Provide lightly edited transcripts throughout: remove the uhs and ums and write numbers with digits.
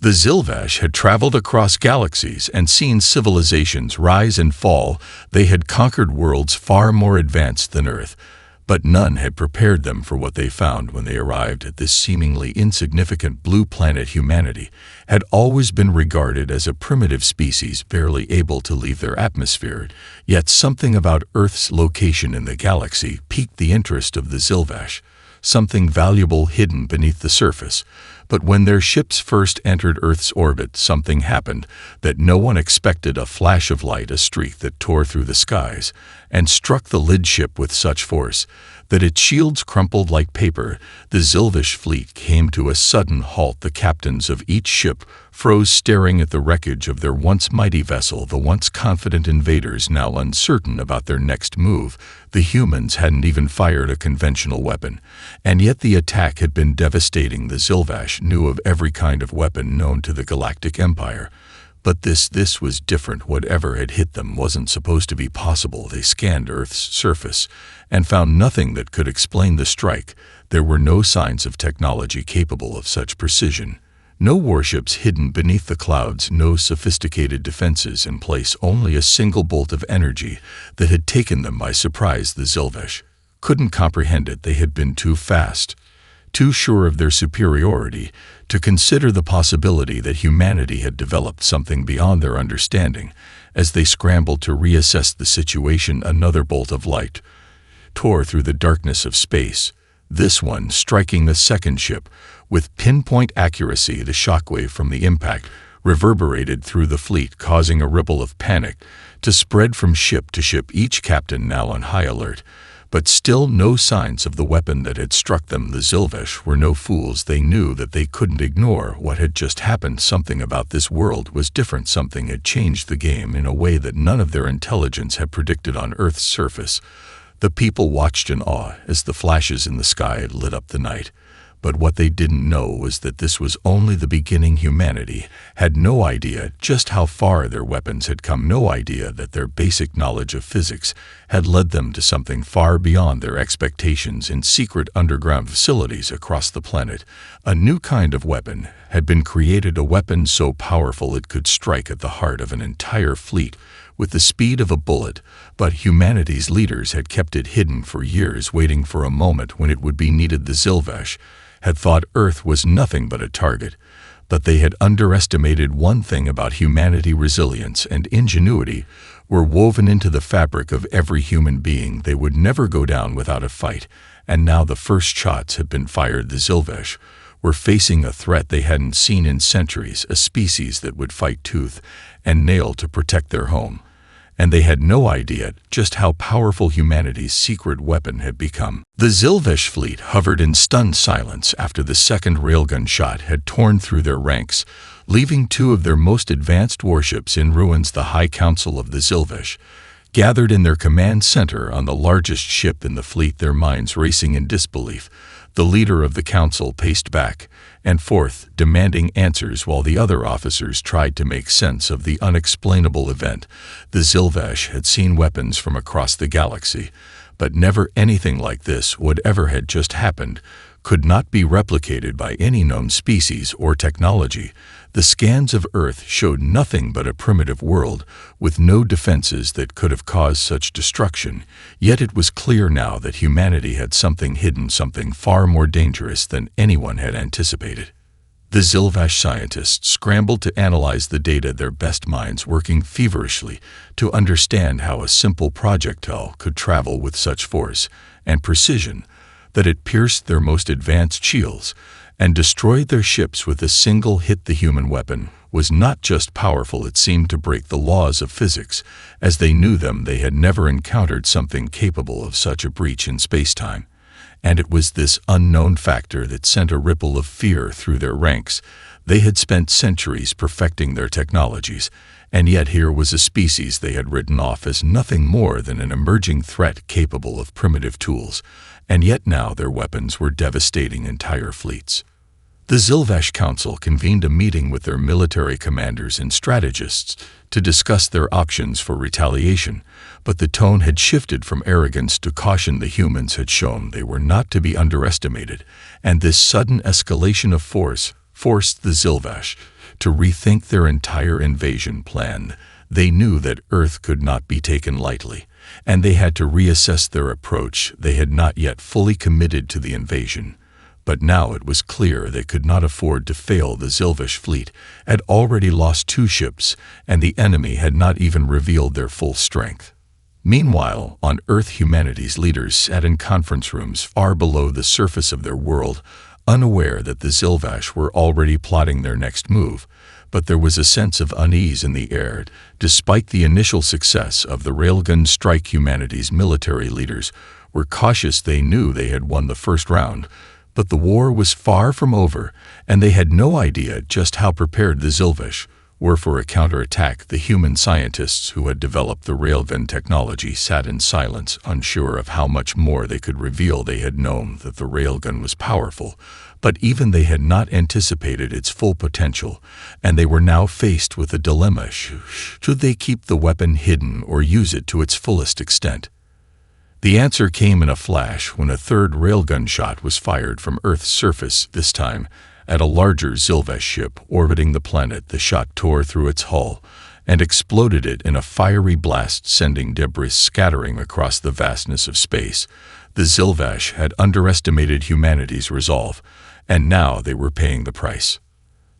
The Zilvash had traveled across galaxies and seen civilizations rise and fall. They had conquered worlds far more advanced than Earth, but none had prepared them for what they found when they arrived at this seemingly insignificant blue planet. Humanity had always been regarded as a primitive species barely able to leave their atmosphere, yet something about Earth's location in the galaxy piqued the interest of the Zilvash, something valuable hidden beneath the surface. But when their ships first entered Earth's orbit, something happened that no one expected. A flash of light, a streak that tore through the skies and struck the lid ship with such force that its shields crumpled like paper. The Zilvash fleet came to a sudden halt. The captains of each ship froze, staring at the wreckage of their once mighty vessel. The once confident invaders now uncertain about their next move. The humans hadn't even fired a conventional weapon, and yet the attack had been devastating. The Zilvash knew of every kind of weapon known to the Galactic Empire, but this was different. Whatever had hit them wasn't supposed to be possible. They scanned Earth's surface and found nothing that could explain the strike. There were no signs of technology capable of such precision. No warships hidden beneath the clouds, no sophisticated defenses in place, only a single bolt of energy that had taken them by surprise. The Zilvash couldn't comprehend it. They had been too fast, too sure of their superiority, to consider the possibility that humanity had developed something beyond their understanding. As they scrambled to reassess the situation, another bolt of light tore through the darkness of space, this one striking the second ship with pinpoint accuracy. The shockwave from the impact reverberated through the fleet, causing a ripple of panic to spread from ship to ship, each captain now on high alert. But still no signs of the weapon that had struck them. The Zilvash were no fools. They knew that they couldn't ignore what had just happened. Something about this world was different. Something had changed the game in a way that none of their intelligence had predicted. On Earth's surface, the people watched in awe as the flashes in the sky lit up the night. But what they didn't know was that this was only the beginning. Humanity had no idea just how far their weapons had come, no idea that their basic knowledge of physics had led them to something far beyond their expectations. In secret underground facilities across the planet, a new kind of weapon had been created, a weapon so powerful it could strike at the heart of an entire fleet with the speed of a bullet. But humanity's leaders had kept it hidden for years, waiting for a moment when it would be needed. The Zilvash had thought Earth was nothing but a target, but they had underestimated one thing about humanity. Resilience and ingenuity were woven into the fabric of every human being. They would never go down without a fight, and now the first shots had been fired. The Zilvash were facing a threat they hadn't seen in centuries, a species that would fight tooth and nail to protect their home. And they had no idea just how powerful humanity's secret weapon had become. The Zilvash fleet hovered in stunned silence after the second railgun shot had torn through their ranks, leaving two of their most advanced warships in ruins. The High Council of the Zilvash gathered in their command center on the largest ship in the fleet, their minds racing in disbelief. The leader of the council paced back and forth, demanding answers, while the other officers tried to make sense of the unexplainable event. The Zilvash had seen weapons from across the galaxy, but never anything like this. Whatever had just happened could not be replicated by any known species or technology. The scans of Earth showed nothing but a primitive world with no defenses that could have caused such destruction. Yet it was clear now that humanity had something hidden, something far more dangerous than anyone had anticipated. The Zilvash scientists scrambled to analyze the data, their best minds working feverishly to understand how a simple projectile could travel with such force and precision that it pierced their most advanced shields and destroyed their ships with a single hit. The human weapon was not just powerful, it seemed to break the laws of physics as they knew them. They had never encountered something capable of such a breach in space-time. And it was this unknown factor that sent a ripple of fear through their ranks. They had spent centuries perfecting their technologies, and yet here was a species they had written off as nothing more than an emerging threat capable of primitive tools. And yet now their weapons were devastating entire fleets. The Zilvash Council convened a meeting with their military commanders and strategists to discuss their options for retaliation, but the tone had shifted from arrogance to caution. The humans had shown they were not to be underestimated, and this sudden escalation of force forced the Zilvash to rethink their entire invasion plan. They knew that Earth could not be taken lightly, and they had to reassess their approach. They had not yet fully committed to the invasion, but now it was clear they could not afford to fail. The Zilvish fleet had already lost 2 ships, and the enemy had not even revealed their full strength. Meanwhile, on Earth, humanity's leaders sat in conference rooms far below the surface of their world, unaware that the Zilvash were already plotting their next move. But there was a sense of unease in the air. Despite the initial success of the Railgun strike, humanity's military leaders were cautious. They knew they had won the first round, but the war was far from over, and they had no idea just how prepared the Zilvish were for a counterattack. The human scientists who had developed the Railgun technology sat in silence, unsure of how much more they could reveal. They had known that the Railgun was powerful, but even they had not anticipated its full potential, and they were now faced with a dilemma. Should they keep the weapon hidden or use it to its fullest extent? The answer came in a flash when a third railgun shot was fired from Earth's surface, this time at a larger Zilvash ship orbiting the planet. The shot tore through its hull and exploded it in a fiery blast, sending debris scattering across the vastness of space. The Zilvash had underestimated humanity's resolve, and now they were paying the price.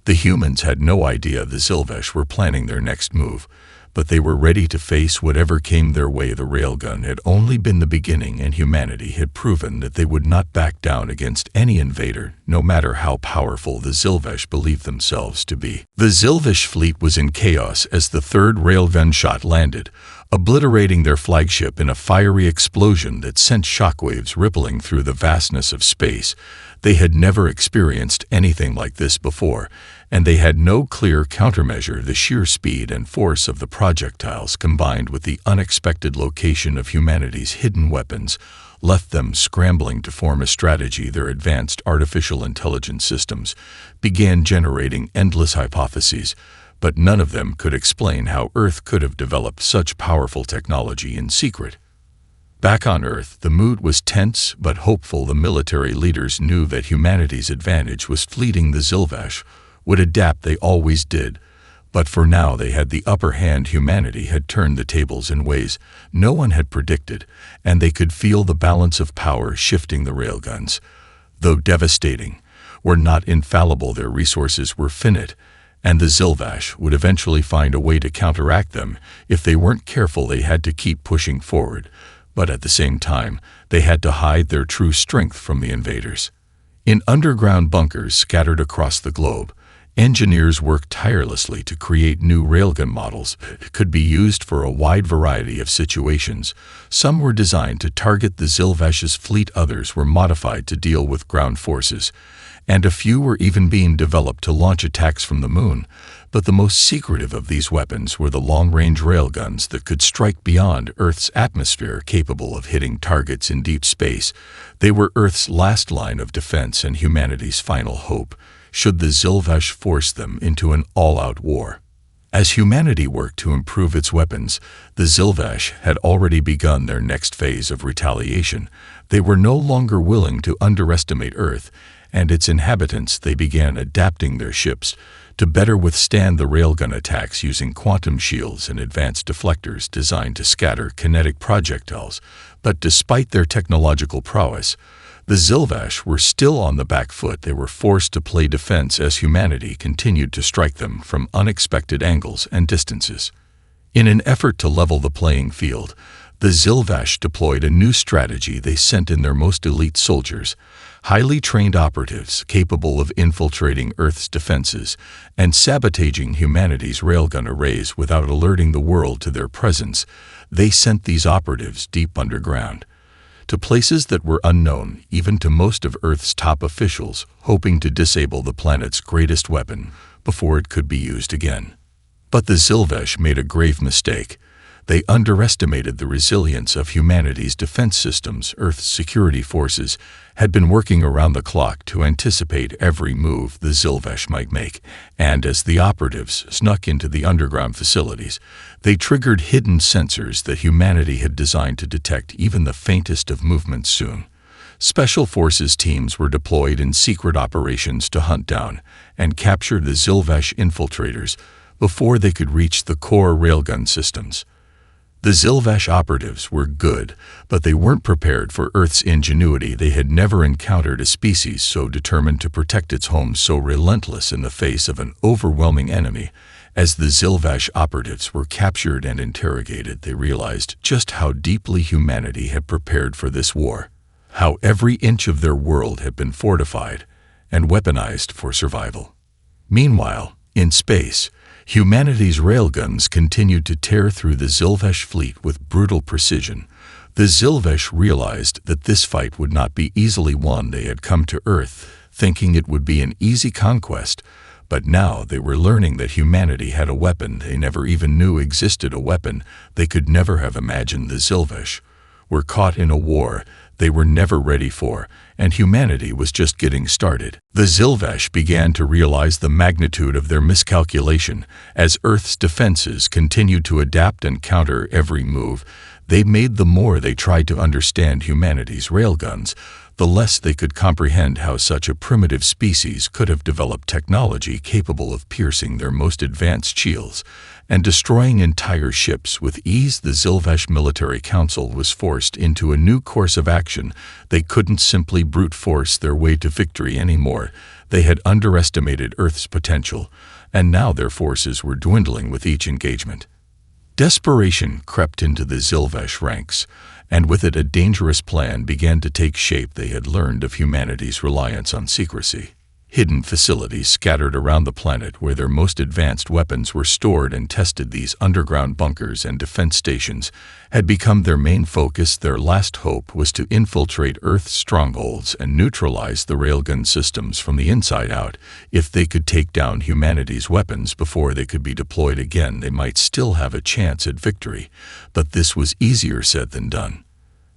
The humans had no idea the Zilvash were planning their next move, but they were ready to face whatever came their way. The railgun had only been the beginning, and humanity had proven that they would not back down against any invader, no matter how powerful the Zilvash believed themselves to be. The Zilvish fleet was in chaos as the third railgun shot landed, obliterating their flagship in a fiery explosion that sent shockwaves rippling through the vastness of space. They had never experienced anything like this before, and they had no clear countermeasure. The sheer speed and force of the projectiles, combined with the unexpected location of humanity's hidden weapons, left them scrambling to form a strategy. Their advanced artificial intelligence systems began generating endless hypotheses, but none of them could explain how Earth could have developed such powerful technology in secret. Back on Earth, the mood was tense but hopeful. The military leaders knew that humanity's advantage was fleeting. The Zilvash would adapt, they always did, but for now they had the upper hand. Humanity had turned the tables in ways no one had predicted, and they could feel the balance of power shifting. The railguns, though devastating, were not infallible. Their resources were finite, and the Zilvash would eventually find a way to counteract them. If they weren't careful, they had to keep pushing forward, but at the same time, they had to hide their true strength from the invaders. In underground bunkers scattered across the globe, engineers worked tirelessly to create new railgun models that could be used for a wide variety of situations. Some were designed to target the Zilvash's fleet, others were modified to deal with ground forces, and a few were even being developed to launch attacks from the moon. But the most secretive of these weapons were the long-range railguns that could strike beyond Earth's atmosphere, capable of hitting targets in deep space. They were Earth's last line of defense and humanity's final hope, should the Zilvash force them into an all-out war. As humanity worked to improve its weapons, the Zilvash had already begun their next phase of retaliation. They were no longer willing to underestimate Earth and its inhabitants. They began adapting their ships to better withstand the railgun attacks, using quantum shields and advanced deflectors designed to scatter kinetic projectiles. But despite their technological prowess, the Zilvash were still on the back foot. They were forced to play defense as humanity continued to strike them from unexpected angles and distances. In an effort to level the playing field, the Zilvash deployed a new strategy. They sent in their most elite soldiers, highly trained operatives capable of infiltrating Earth's defenses and sabotaging humanity's railgun arrays without alerting the world to their presence. They sent these operatives deep underground, to places that were unknown even to most of Earth's top officials, hoping to disable the planet's greatest weapon before it could be used again. But the Zilvash made a grave mistake. They underestimated the resilience of humanity's defense systems. Earth's security forces had been working around the clock to anticipate every move the Zilvash might make, and as the operatives snuck into the underground facilities, they triggered hidden sensors that humanity had designed to detect even the faintest of movements. Soon, Special forces teams were deployed in secret operations to hunt down and capture the Zilvesh infiltrators before they could reach the core railgun systems. The Zilvesh operatives were good, but they weren't prepared for Earth's ingenuity. They had never encountered a species so determined to protect its home, so relentless in the face of an overwhelming enemy. As the Zilvesh operatives were captured and interrogated, they realized just how deeply humanity had prepared for this war, how every inch of their world had been fortified and weaponized for survival. Meanwhile, in space, humanity's railguns continued to tear through the Zilvesh fleet with brutal precision. The Zilvesh realized that this fight would not be easily won. They had come to Earth thinking it would be an easy conquest, but now they were learning that humanity had a weapon they never even knew existed, a weapon they could never have imagined. The Zilvesh were caught in a war they were never ready for, and humanity was just getting started. The Zilvesh began to realize the magnitude of their miscalculation as Earth's defenses continued to adapt and counter every move they made. The more they tried to understand humanity's railguns, the less they could comprehend how such a primitive species could have developed technology capable of piercing their most advanced shields and destroying entire ships with ease. The Zilvesh Military Council was forced into a new course of action. They couldn't simply brute force their way to victory anymore. They had underestimated Earth's potential, and now their forces were dwindling with each engagement. Desperation crept into the Zilvesh ranks, and with it a dangerous plan began to take shape. They had learned of humanity's reliance on secrecy. Hidden facilities scattered around the planet where their most advanced weapons were stored and tested. These underground bunkers and defense stations had become their main focus. Their last hope was to infiltrate Earth's strongholds and neutralize the railgun systems from the inside out. If they could take down humanity's weapons before they could be deployed again, they might still have a chance at victory. But this was easier said than done.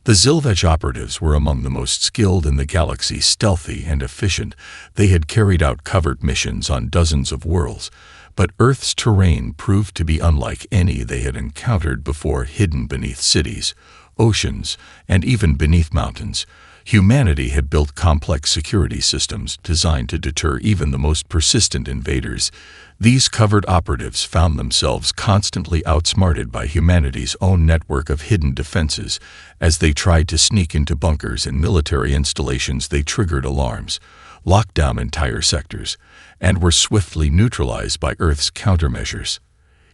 The Zilvesh operatives were among the most skilled in the galaxy, stealthy and efficient. They had carried out covert missions on dozens of worlds, but Earth's terrain proved to be unlike any they had encountered before. Hidden beneath cities, oceans, and even beneath mountains, humanity had built complex security systems designed to deter even the most persistent invaders. These covert operatives found themselves constantly outsmarted by humanity's own network of hidden defenses. As they tried to sneak into bunkers and military installations, they triggered alarms, locked down entire sectors, and were swiftly neutralized by Earth's countermeasures.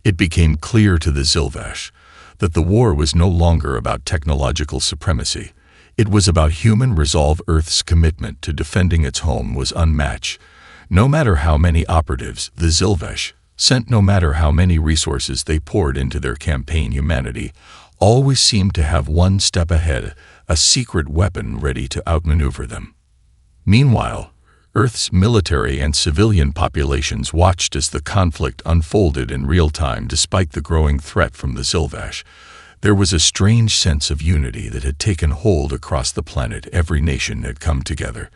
It became clear to the Zilvesh that the war was no longer about technological supremacy. It was about human resolve. Earth's commitment to defending its home was unmatched. No matter how many operatives the Zilvesh sent, no matter how many resources they poured into their campaign, humanity always seemed to have one step ahead, a secret weapon ready to outmaneuver them. Meanwhile, Earth's military and civilian populations watched as the conflict unfolded in real time. Despite the growing threat from the Zilvesh, there was a strange sense of unity that had taken hold across the planet. Every nation had come together,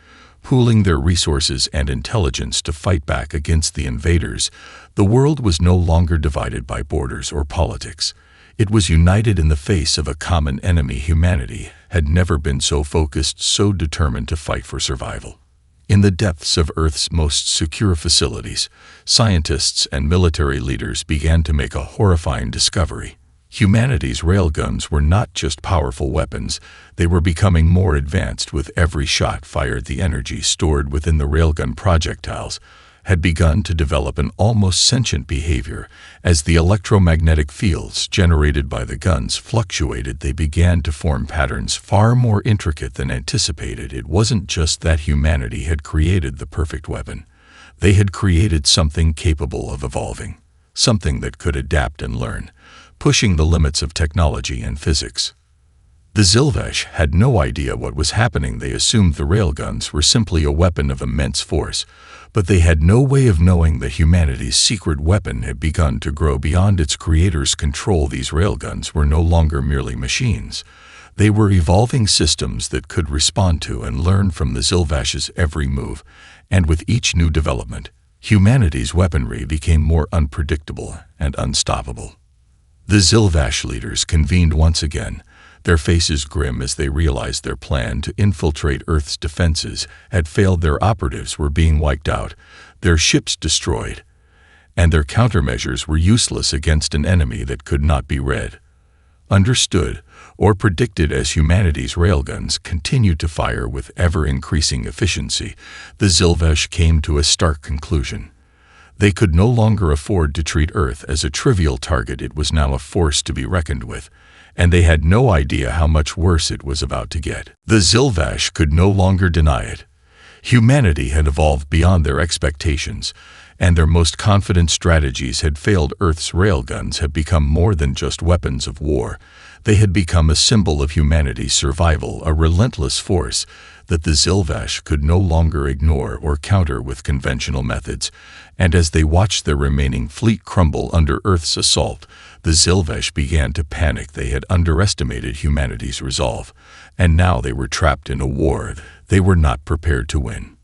pooling their resources and intelligence to fight back against the invaders. The world was no longer divided by borders or politics. It was united in the face of a common enemy. Humanity had never been so focused, so determined to fight for survival. In the depths of Earth's most secure facilities, scientists and military leaders began to make a horrifying discovery. Humanity's railguns were not just powerful weapons, they were becoming more advanced with every shot fired. The energy stored within the railgun projectiles had begun to develop an almost sentient behavior. As the electromagnetic fields generated by the guns fluctuated, they began to form patterns far more intricate than anticipated. It wasn't just that humanity had created the perfect weapon. They had created something capable of evolving, something that could adapt and learn, pushing the limits of technology and physics. The Zilvesh had no idea what was happening. They assumed the railguns were simply a weapon of immense force, but they had no way of knowing that humanity's secret weapon had begun to grow beyond its creator's control. These railguns were no longer merely machines. They were evolving systems that could respond to and learn from the Zilvesh's every move, and with each new development, humanity's weaponry became more unpredictable and unstoppable. The Zilvesh leaders convened once again. their faces grim as they realized their plan to infiltrate Earth's defenses had failed. Their operatives were being wiped out, their ships destroyed, and their countermeasures were useless against an enemy that could not be read, understood, or predicted. As humanity's railguns continued to fire with ever-increasing efficiency, the Zilvesh came to a stark conclusion. They could no longer afford to treat Earth as a trivial target. It was now a force to be reckoned with, and they had no idea how much worse it was about to get. The Zilvesh could no longer deny it. Humanity had evolved beyond their expectations, and their most confident strategies had failed. Earth's railguns had become more than just weapons of war. They had become a symbol of humanity's survival, a relentless force that the Zilvesh could no longer ignore or counter with conventional methods. And as they watched their remaining fleet crumble under Earth's assault, the Zilvesh began to panic. They had underestimated humanity's resolve, and now they were trapped in a war they were not prepared to win.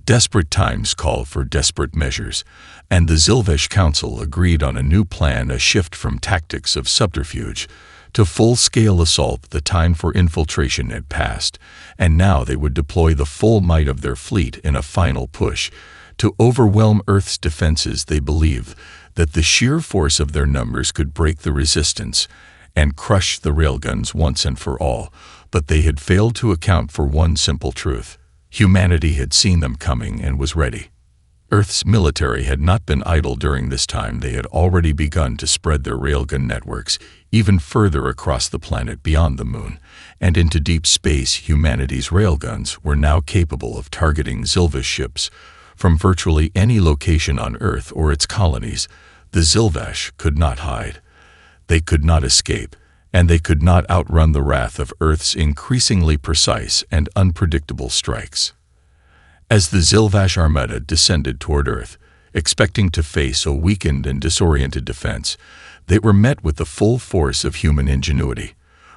Desperate times called for desperate measures, and the Zilvesh Council agreed on a new plan, a shift from tactics of subterfuge to full-scale assault. The time for infiltration had passed, and now they would deploy the full might of their fleet in a final push to overwhelm Earth's defenses. They believed that the sheer force of their numbers could break the resistance and crush the railguns once and for all, but they had failed to account for one simple truth. Humanity had seen them coming and was ready. Earth's military had not been idle during this time. They had already begun to spread their railgun networks even further across the planet beyond the moon and into deep space. Humanity's railguns were now capable of targeting Zilvesh ships from virtually any location on Earth or its colonies. The Zilvesh could not hide. They could not escape, and they could not outrun the wrath of Earth's increasingly precise and unpredictable strikes. As the Zilvesh armada descended toward Earth, expecting to face a weakened and disoriented defense, they were met with the full force of human ingenuity.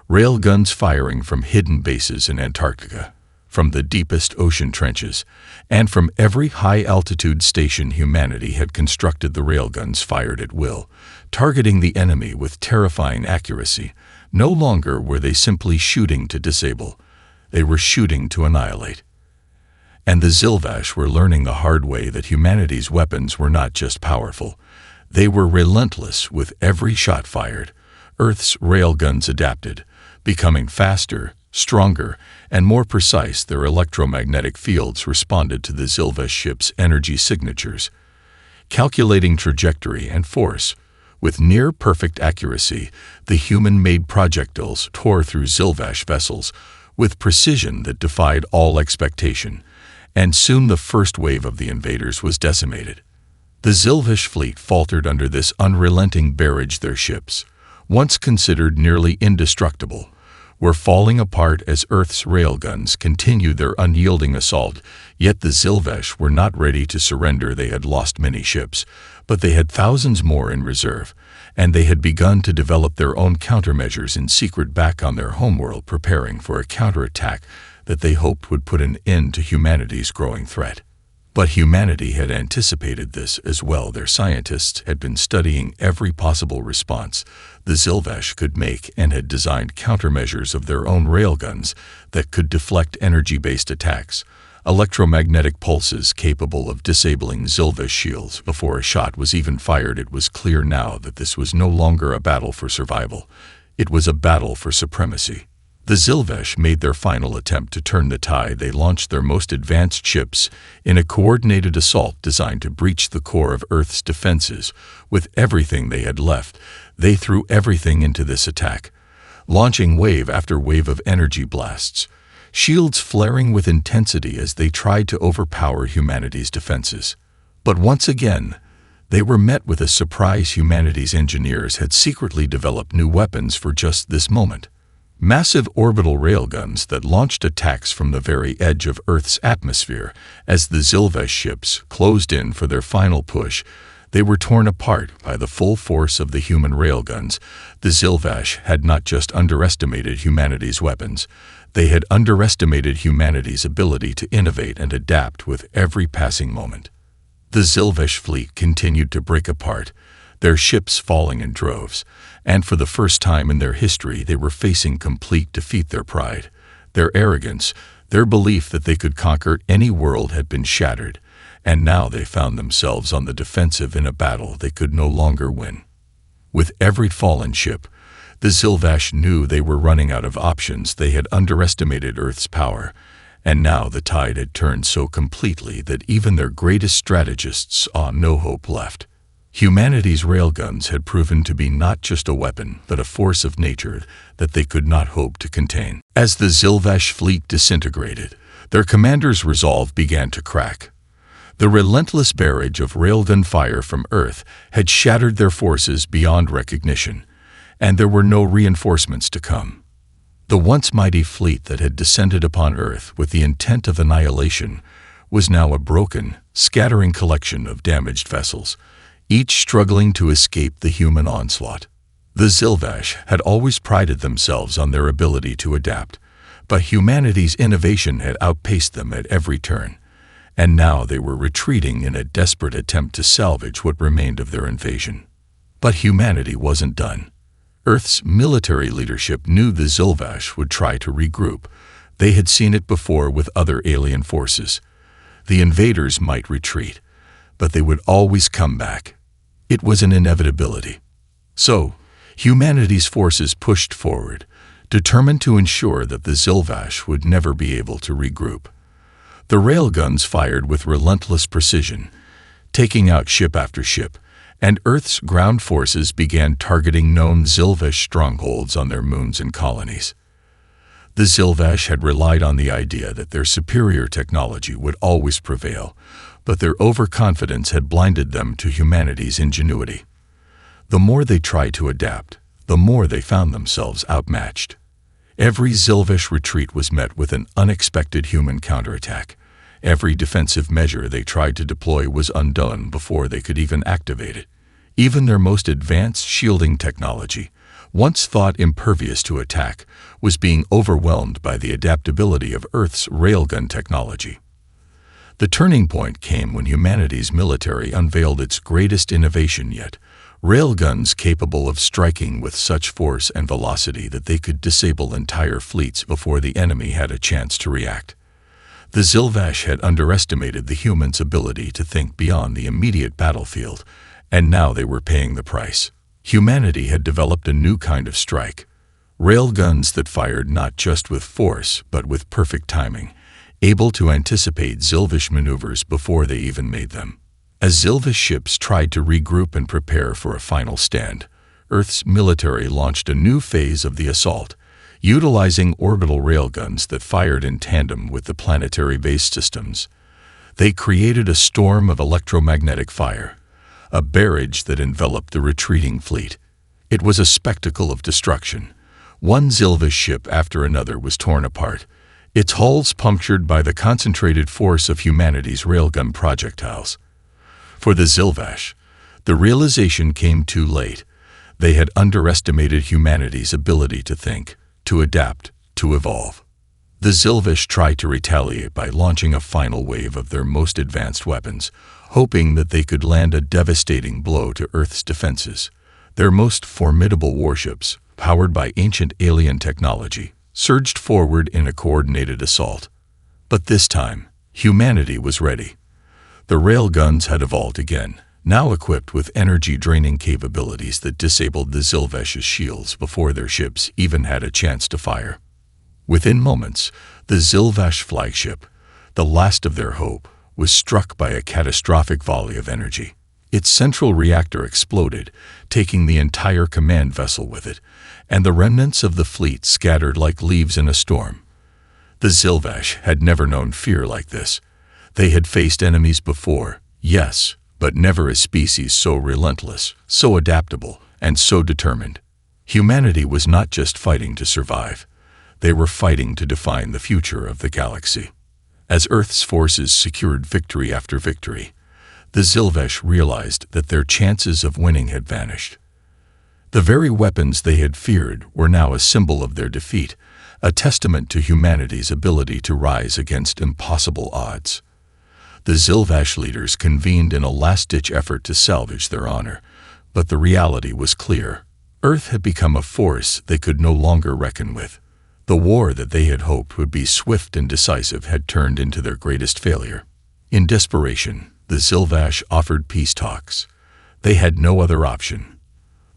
Railguns firing from hidden bases in Antarctica, from the deepest ocean trenches, and from every high-altitude station. Humanity had constructed the railguns fired at will, targeting the enemy with terrifying accuracy. No longer were they simply shooting to disable, they were shooting to annihilate. And the Zilvesh were learning the hard way that humanity's weapons were not just powerful, they were relentless. With every shot fired, Earth's railguns adapted, becoming faster, stronger, and more precise. Their electromagnetic fields responded to the Zilvesh ship's energy signatures, calculating trajectory and force. With near-perfect accuracy, the human-made projectiles tore through Zilvesh vessels with precision that defied all expectation, and soon the first wave of the invaders was decimated. The Zilvesh fleet faltered under this unrelenting barrage. Their ships, once considered nearly indestructible, were falling apart as Earth's railguns continued their unyielding assault. Yet the Zilvesh were not ready to surrender. They had lost many ships, but they had thousands more in reserve, and they had begun to develop their own countermeasures in secret back on their homeworld, preparing for a counterattack that they hoped would put an end to humanity's growing threat. But humanity had anticipated this as well. Their scientists had been studying every possible response the Zilvesh could make and had designed countermeasures of their own railguns that could deflect energy-based attacks, electromagnetic pulses capable of disabling Zilvesh shields before a shot was even fired. It was clear now that this was no longer a battle for survival. It was a battle for supremacy. The Zilvesh made their final attempt to turn the tide. They launched their most advanced ships in a coordinated assault designed to breach the core of Earth's defenses. With everything they had left, they threw everything into this attack, launching wave after wave of energy blasts, shields flaring with intensity as they tried to overpower humanity's defenses. But once again, they were met with a surprise. Humanity's engineers had secretly developed new weapons for just this moment. Massive orbital railguns that launched attacks from the very edge of Earth's atmosphere. As the Zilvesh ships closed in for their final push, they were torn apart by the full force of the human railguns. The Zilvesh had not just underestimated humanity's weapons, they had underestimated humanity's ability to innovate and adapt with every passing moment. The Zilvesh fleet continued to break apart, their ships falling in droves, and for the first time in their history they were facing complete defeat. Their pride, their arrogance, their belief that they could conquer any world had been shattered, and now they found themselves on the defensive in a battle they could no longer win. With every fallen ship, the Zilvash knew they were running out of options. They had underestimated Earth's power, and now the tide had turned so completely that even their greatest strategists saw no hope left. Humanity's railguns had proven to be not just a weapon, but a force of nature that they could not hope to contain. As the Zilvash fleet disintegrated, their commander's resolve began to crack. The relentless barrage of railgun fire from Earth had shattered their forces beyond recognition, and there were no reinforcements to come. The once mighty fleet that had descended upon Earth with the intent of annihilation was now a broken, scattering collection of damaged vessels, each struggling to escape the human onslaught. The Zilvash had always prided themselves on their ability to adapt, but humanity's innovation had outpaced them at every turn, and now they were retreating in a desperate attempt to salvage what remained of their invasion. But humanity wasn't done. Earth's military leadership knew the Zilvash would try to regroup. They had seen it before with other alien forces. The invaders might retreat, but they would always come back. It was an inevitability. So, humanity's forces pushed forward, determined to ensure that the Zilvash would never be able to regroup. The railguns fired with relentless precision, taking out ship after ship, and Earth's ground forces began targeting known Zilvash strongholds on their moons and colonies. The Zilvash had relied on the idea that their superior technology would always prevail, but their overconfidence had blinded them to humanity's ingenuity. The more they tried to adapt, the more they found themselves outmatched. Every Zilvash retreat was met with an unexpected human counterattack. Every defensive measure they tried to deploy was undone before they could even activate it. Even their most advanced shielding technology, once thought impervious to attack, was being overwhelmed by the adaptability of Earth's railgun technology. The turning point came when humanity's military unveiled its greatest innovation yet, railguns capable of striking with such force and velocity that they could disable entire fleets before the enemy had a chance to react. The Zilvash had underestimated the humans' ability to think beyond the immediate battlefield, and now they were paying the price. Humanity had developed a new kind of strike, railguns that fired not just with force but with perfect timing, able to anticipate Zilvash maneuvers before they even made them. As Zilvash ships tried to regroup and prepare for a final stand, Earth's military launched a new phase of the assault, utilizing orbital railguns that fired in tandem with the planetary base systems. They created a storm of electromagnetic fire, a barrage that enveloped the retreating fleet. It was a spectacle of destruction. One Zilvash ship after another was torn apart, its hulls punctured by the concentrated force of humanity's railgun projectiles. For the Zilvash, the realization came too late. They had underestimated humanity's ability to think, to adapt, to evolve. The Zilvash tried to retaliate by launching a final wave of their most advanced weapons, hoping that they could land a devastating blow to Earth's defenses. Their most formidable warships, powered by ancient alien technology, surged forward in a coordinated assault. But this time, humanity was ready. The railguns had evolved again, now equipped with energy-draining capabilities that disabled the Zilvash's shields before their ships even had a chance to fire. Within moments, the Zilvash flagship, the last of their hope, was struck by a catastrophic volley of energy. Its central reactor exploded, taking the entire command vessel with it, and the remnants of the fleet scattered like leaves in a storm. The Zilvash had never known fear like this. They had faced enemies before, yes, but never a species so relentless, so adaptable, and so determined. Humanity was not just fighting to survive. They were fighting to define the future of the galaxy. As Earth's forces secured victory after victory, the Zilvash realized that their chances of winning had vanished. The very weapons they had feared were now a symbol of their defeat, a testament to humanity's ability to rise against impossible odds. The Zilvash leaders convened in a last-ditch effort to salvage their honor. But the reality was clear. Earth had become a force they could no longer reckon with. The war that they had hoped would be swift and decisive had turned into their greatest failure. In desperation, the Zilvash offered peace talks. They had no other option.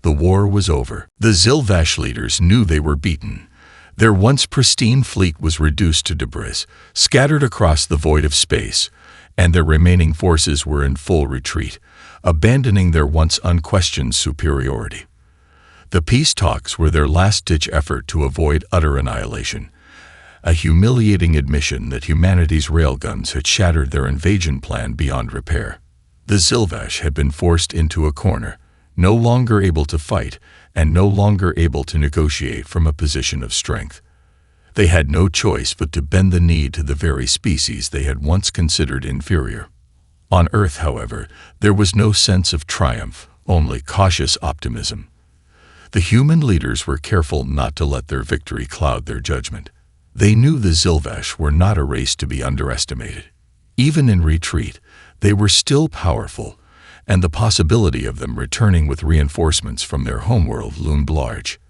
The war was over. The Zilvash leaders knew they were beaten. Their once pristine fleet was reduced to debris, scattered across the void of space, and their remaining forces were in full retreat, abandoning their once unquestioned superiority. The peace talks were their last-ditch effort to avoid utter annihilation, a humiliating admission that humanity's railguns had shattered their invasion plan beyond repair. The Zilvash had been forced into a corner, no longer able to fight and no longer able to negotiate from a position of strength. They had no choice but to bend the knee to the very species they had once considered inferior. On Earth, however, there was no sense of triumph, only cautious optimism. The human leaders were careful not to let their victory cloud their judgment. They knew the Zilvash were not a race to be underestimated. Even in retreat, they were still powerful, and the possibility of them returning with reinforcements from their homeworld loomed large.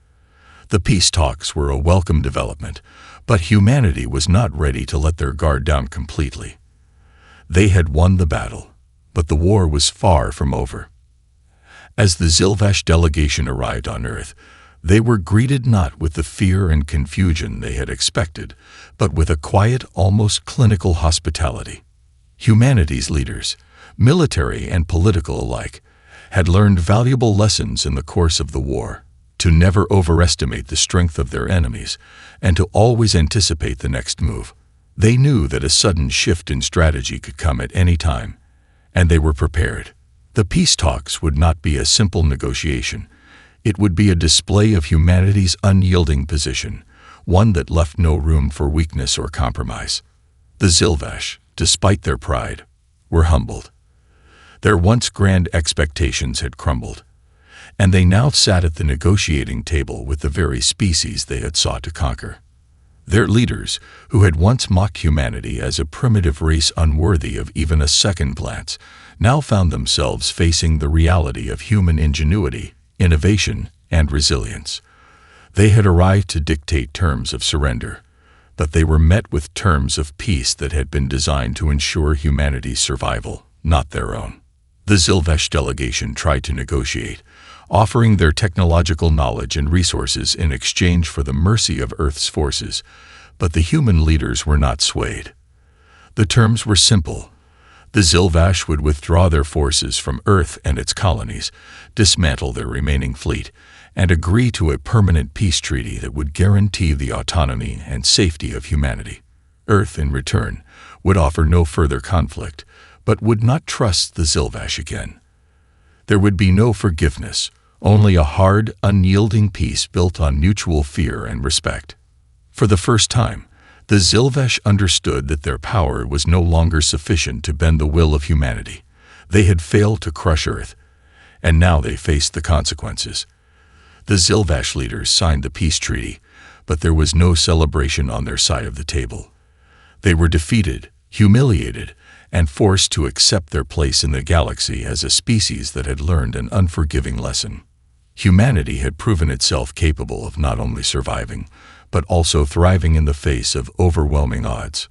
The peace talks were a welcome development, but humanity was not ready to let their guard down completely. They had won the battle, but the war was far from over. As the Zilvash delegation arrived on Earth, they were greeted not with the fear and confusion they had expected, but with a quiet, almost clinical hospitality. Humanity's leaders, military and political alike, had learned valuable lessons in the course of the war, to never overestimate the strength of their enemies and to always anticipate the next move. They knew that a sudden shift in strategy could come at any time, and they were prepared. The peace talks would not be a simple negotiation. It would be a display of humanity's unyielding position, one that left no room for weakness or compromise. The Zilvash, despite their pride, were humbled. Their once grand expectations had crumbled, and they now sat at the negotiating table with the very species they had sought to conquer. Their leaders, who had once mocked humanity as a primitive race unworthy of even a second glance, now found themselves facing the reality of human ingenuity, innovation, and resilience. They had arrived to dictate terms of surrender, but they were met with terms of peace that had been designed to ensure humanity's survival, not their own. The Zilvash delegation tried to negotiate, offering their technological knowledge and resources in exchange for the mercy of Earth's forces, but the human leaders were not swayed. The terms were simple. The Zilvash would withdraw their forces from Earth and its colonies, dismantle their remaining fleet, and agree to a permanent peace treaty that would guarantee the autonomy and safety of humanity. Earth, in return, would offer no further conflict, but would not trust the Zilvash again. There would be no forgiveness, only a hard, unyielding peace built on mutual fear and respect. For the first time, the Zilvash understood that their power was no longer sufficient to bend the will of humanity. They had failed to crush Earth, and now they faced the consequences. The Zilvash leaders signed the peace treaty, but there was no celebration on their side of the table. They were defeated, humiliated, and forced to accept their place in the galaxy as a species that had learned an unforgiving lesson. Humanity had proven itself capable of not only surviving, but also thriving in the face of overwhelming odds.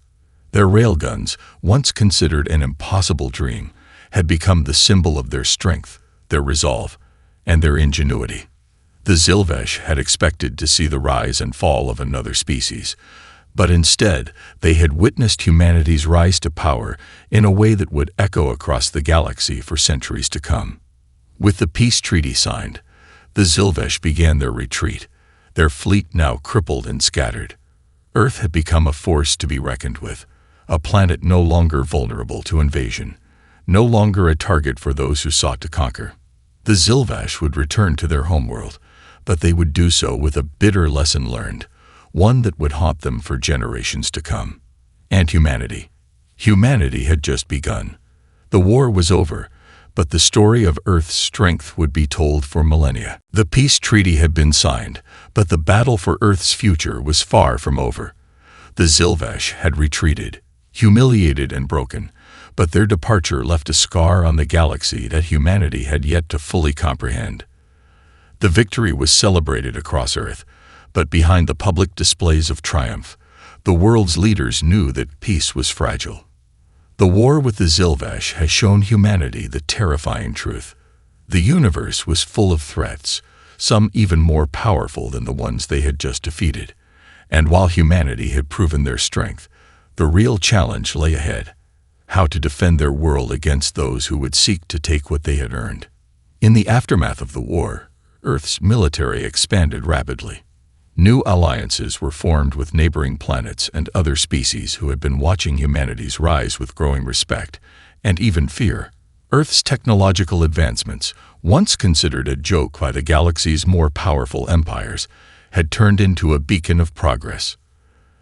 Their railguns, once considered an impossible dream, had become the symbol of their strength, their resolve, and their ingenuity. The Zilvash had expected to see the rise and fall of another species, but instead they had witnessed humanity's rise to power in a way that would echo across the galaxy for centuries to come. With the peace treaty signed, the Zilvash began their retreat, their fleet now crippled and scattered. Earth had become a force to be reckoned with, a planet no longer vulnerable to invasion, no longer a target for those who sought to conquer. The Zilvash would return to their homeworld, but they would do so with a bitter lesson learned, one that would haunt them for generations to come. And humanity. Humanity had just begun. The war was over, but the story of Earth's strength would be told for millennia. The peace treaty had been signed, but the battle for Earth's future was far from over. The Zilvash had retreated, humiliated and broken, but their departure left a scar on the galaxy that humanity had yet to fully comprehend. The victory was celebrated across Earth, but behind the public displays of triumph, the world's leaders knew that peace was fragile. The war with the Zilvash has shown humanity the terrifying truth. The universe was full of threats, some even more powerful than the ones they had just defeated. And while humanity had proven their strength, the real challenge lay ahead: how to defend their world against those who would seek to take what they had earned. In the aftermath of the war, Earth's military expanded rapidly. New alliances were formed with neighboring planets and other species who had been watching humanity's rise with growing respect and even fear. Earth's technological advancements, once considered a joke by the galaxy's more powerful empires, had turned into a beacon of progress.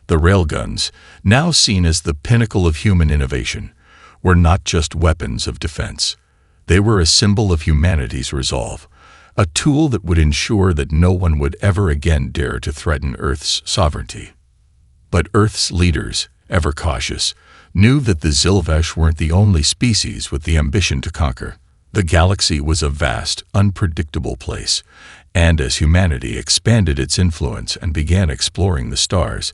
The Railguns, now seen as the pinnacle of human innovation, were not just weapons of defense. They were a symbol of humanity's resolve, a tool that would ensure that no one would ever again dare to threaten Earth's sovereignty. But Earth's leaders, ever cautious, knew that the Zilvash weren't the only species with the ambition to conquer. The galaxy was a vast, unpredictable place, and as humanity expanded its influence and began exploring the stars,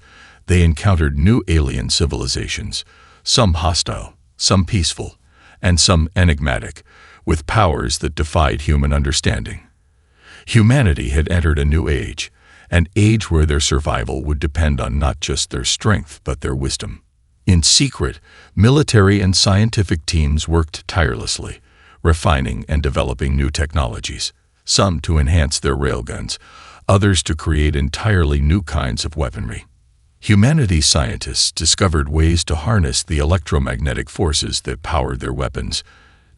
they encountered new alien civilizations, some hostile, some peaceful, and some enigmatic, with powers that defied human understanding. Humanity had entered a new age, an age where their survival would depend on not just their strength but their wisdom. In secret, military and scientific teams worked tirelessly, refining and developing new technologies, some to enhance their railguns, others to create entirely new kinds of weaponry. Humanity's scientists discovered ways to harness the electromagnetic forces that powered their weapons,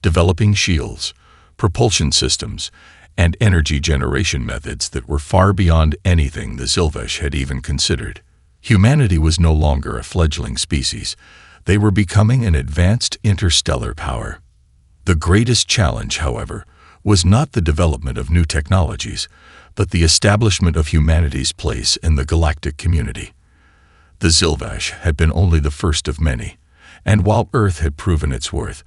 developing shields, propulsion systems, and energy generation methods that were far beyond anything the Zilvash had even considered. Humanity was no longer a fledgling species. They were becoming an advanced interstellar power. The greatest challenge, however, was not the development of new technologies, but the establishment of humanity's place in the galactic community. The Zilvash had been only the first of many, and while Earth had proven its worth,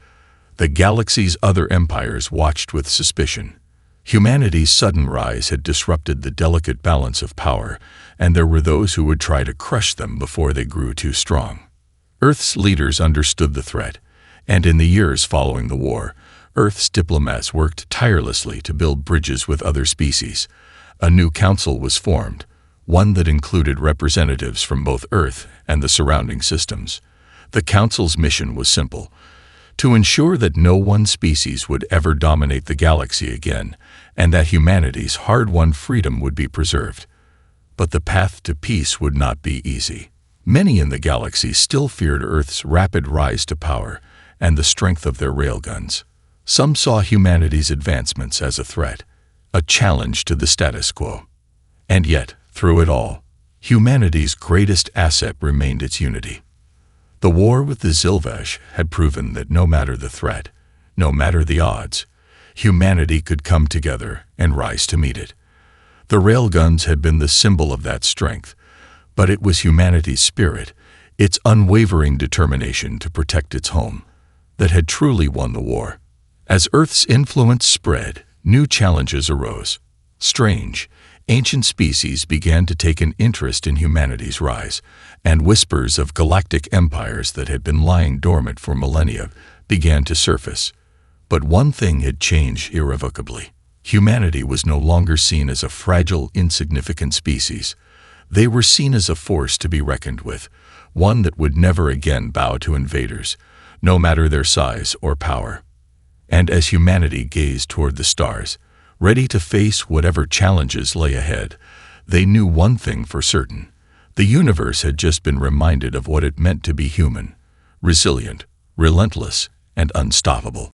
the galaxy's other empires watched with suspicion. Humanity's sudden rise had disrupted the delicate balance of power, and there were those who would try to crush them before they grew too strong. Earth's leaders understood the threat, and in the years following the war, Earth's diplomats worked tirelessly to build bridges with other species. A new council was formed, one that included representatives from both Earth and the surrounding systems. The council's mission was simple: to ensure that no one species would ever dominate the galaxy again, and that humanity's hard-won freedom would be preserved. But the path to peace would not be easy. Many in the galaxy still feared Earth's rapid rise to power and the strength of their railguns. Some saw humanity's advancements as a threat, a challenge to the status quo. And yet, through it all, humanity's greatest asset remained its unity. The war with the Zilvash had proven that no matter the threat, no matter the odds, humanity could come together and rise to meet it. The railguns had been the symbol of that strength, but it was humanity's spirit, its unwavering determination to protect its home, that had truly won the war. As Earth's influence spread, new challenges arose. Strange, ancient species began to take an interest in humanity's rise, and whispers of galactic empires that had been lying dormant for millennia began to surface. But one thing had changed irrevocably. Humanity was no longer seen as a fragile, insignificant species. They were seen as a force to be reckoned with, one that would never again bow to invaders, no matter their size or power. And as humanity gazed toward the stars, ready to face whatever challenges lay ahead, they knew one thing for certain: the universe had just been reminded of what it meant to be human, resilient, relentless, and unstoppable.